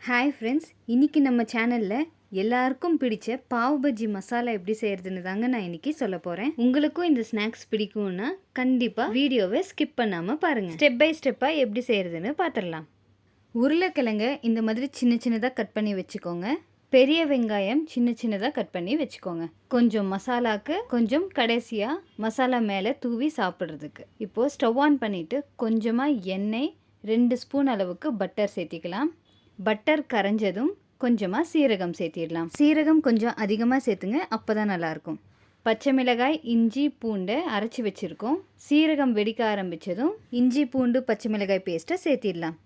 Hi friends, இன்றைக்கி நம்ம சேனலில் எல்லாருக்கும் பிடிச்ச பாவ் பஜ்ஜி மசாலா எப்படி செய்கிறதுன்னு தாங்க நான் இன்றைக்கி சொல்ல போகிறேன். உங்களுக்கும் இந்த ஸ்நாக்ஸ் பிடிக்கும்னா கண்டிப்பாக வீடியோவை ஸ்கிப் பண்ணாமல் பாருங்கள். ஸ்டெப் பை ஸ்டெப்பாக எப்படி செய்கிறதுன்னு பார்த்துடலாம். உருளைக்கிழங்க இந்த மாதிரி சின்ன சின்னதாக கட் பண்ணி வச்சுக்கோங்க. பெரிய வெங்காயம் சின்ன சின்னதாக கட் பண்ணி வச்சுக்கோங்க. கொஞ்சம் மசாலாவுக்கு, கொஞ்சம் கடைசியாக மசாலா மேலே தூவி சாப்பிட்றதுக்கு. இப்போது ஸ்டவ் ஆன் பண்ணிவிட்டு கொஞ்சமாக எண்ணெய், 2 ஸ்பூன் அளவுக்கு பட்டர் சேர்த்திக்கலாம். பட்டர் கரைஞ்சதும் கொஞ்சமாக சீரகம் சேர்த்திடலாம். சீரகம் கொஞ்சம் அதிகமாக சேர்த்துங்க, அப்போ தான் நல்லாயிருக்கும். பச்சை மிளகாய், இஞ்சி பூண்டை அரைச்சி வச்சுருக்கோம். சீரகம் வெடிக்க ஆரம்பித்ததும் இஞ்சி பூண்டு பச்சை மிளகாய் பேஸ்ட்டை சேர்த்திடலாம்.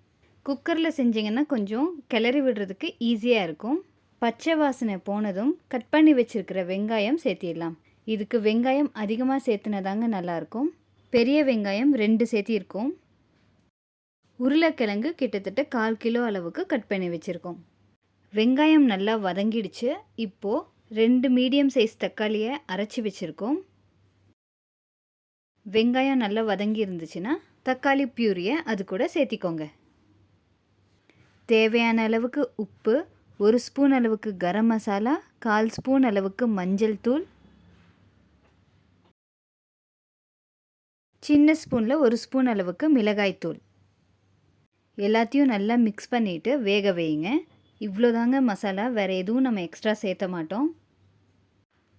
குக்கரில் செஞ்சிங்கன்னா கொஞ்சம் கிளறி விடுறதுக்கு ஈஸியாக இருக்கும். பச்சை வாசனை போனதும் கட் பண்ணி வச்சுருக்கிற வெங்காயம் சேர்த்திடலாம். இதுக்கு வெங்காயம் அதிகமாக சேர்த்துனதாங்க நல்லாயிருக்கும். பெரிய வெங்காயம் 2 சேர்த்திருக்கோம். உருளைக்கிழங்கு கிட்டத்தட்ட 1/4 கிலோ அளவுக்கு கட் பண்ணி வச்சுருக்கோம். வெங்காயம் நல்லா வதங்கிடுச்சு. இப்போது 2 மீடியம் சைஸ் தக்காளியை அரைச்சி வச்சுருக்கோம். வெங்காயம் நல்லா வதங்கி இருந்துச்சுன்னா தக்காளி பியூரியை அது கூட சேர்த்திக்கோங்க. தேவையான அளவுக்கு உப்பு, 1 ஸ்பூன் அளவுக்கு கரம் மசாலா, 1/4 ஸ்பூன் அளவுக்கு மஞ்சள் தூள், சின்ன ஸ்பூனில் 1 ஸ்பூன் அளவுக்கு மிளகாய் தூள் எல்லாத்தையும் நல்லா மிக்ஸ் பண்ணிவிட்டு வேக வைங்க. இவ்வளோதாங்க மசாலா, வேறு எதுவும் நம்ம எக்ஸ்ட்ரா சேர்த்த மாட்டோம்.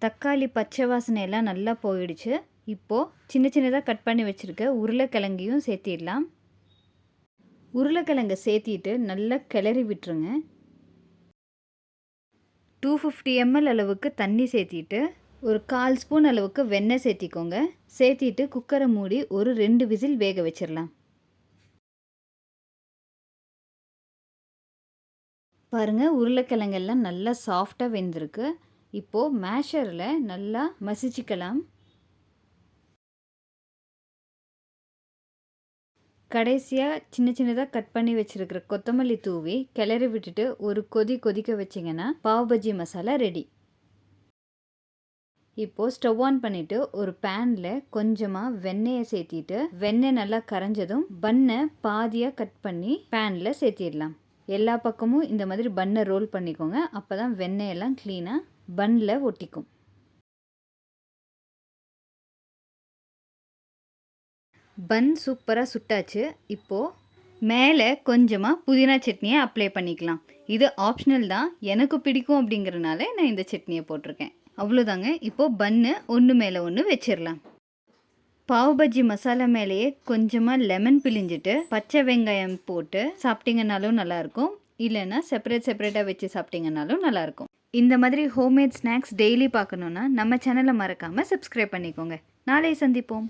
தக்காளி பச்சை வாசனை எல்லாம் நல்லா போயிடுச்சு. இப்போது சின்ன சின்னதாக கட் பண்ணி வச்சுருக்க உருளைக்கிழங்கையும் சேர்த்திடலாம். உருளைக்கிழங்கை சேர்த்திட்டு நல்லா கிளறி விட்டுருங்க. 250 ml அளவுக்கு தண்ணி சேர்த்திட்டு ஒரு 1/4 ஸ்பூன் அளவுக்கு வெண்ணெய் சேர்த்திக்கோங்க. சேர்த்திட்டு குக்கரை மூடி ஒரு 2 விசில் வேக வச்சிடலாம். பாருங்கள், உருளைக்கிழங்கெல்லாம் நல்லா சாஃப்டாக வெந்திருக்கு. இப்போது மேஷரில் நல்லா மசிச்சுக்கலாம். கடைசியாக சின்ன சின்னதாக கட் பண்ணி வச்சுருக்கிற கொத்தமல்லி தூவி கிளறி விட்டுட்டு ஒரு கொதிக்க வச்சிங்கன்னா பாவ் பஜ்ஜி மசாலா ரெடி. இப்போது ஸ்டவ் ஆன் பண்ணிவிட்டு ஒரு பேனில் கொஞ்சமாக வெண்ணெயை சேர்த்திட்டு வெண்ணெய் நல்லா கரைஞ்சதும் பன்னை பாதியாக கட் பண்ணி பேனில் சேர்த்திடலாம். எல்லா பக்கமும் இந்த மாதிரி பன்னை ரோல் பண்ணிக்கோங்க. அப்போ தான் வெண்ணெயெல்லாம் க்ளீனாக பன்னில் ஒட்டிக்கும். பன் சூப்பராக சுட்டாச்சு. இப்போது மேலே கொஞ்சமாக புதினா சட்னியை அப்ளை பண்ணிக்கலாம். இது ஆப்ஷனல் தான், எனக்கு பிடிக்கும் அப்படிங்கிறனால நான் இந்த சட்னியை போட்டிருக்கேன். அவ்வளோதாங்க. இப்போது பன்னு ஒன்று மேலே ஒன்று வச்சிடலாம். பாவ் பஜ்ஜி மசாலா மேலேயே கொஞ்சமாக லெமன் பிழிஞ்சிட்டு பச்சை வெங்காயம் போட்டு சாப்பிட்டிங்கனாலும் நல்லாயிருக்கும். இல்லைன்னா செப்பரேட்டாக வச்சு சாப்பிட்டிங்கனாலும் நல்லாயிருக்கும். இந்த மாதிரி ஹோம்மேட் ஸ்நாக்ஸ் டெய்லி பார்க்கணுன்னா நம்ம சேனலை மறக்காமல் சப்ஸ்கிரைப் பண்ணிக்கோங்க. நாளை சந்திப்போம்.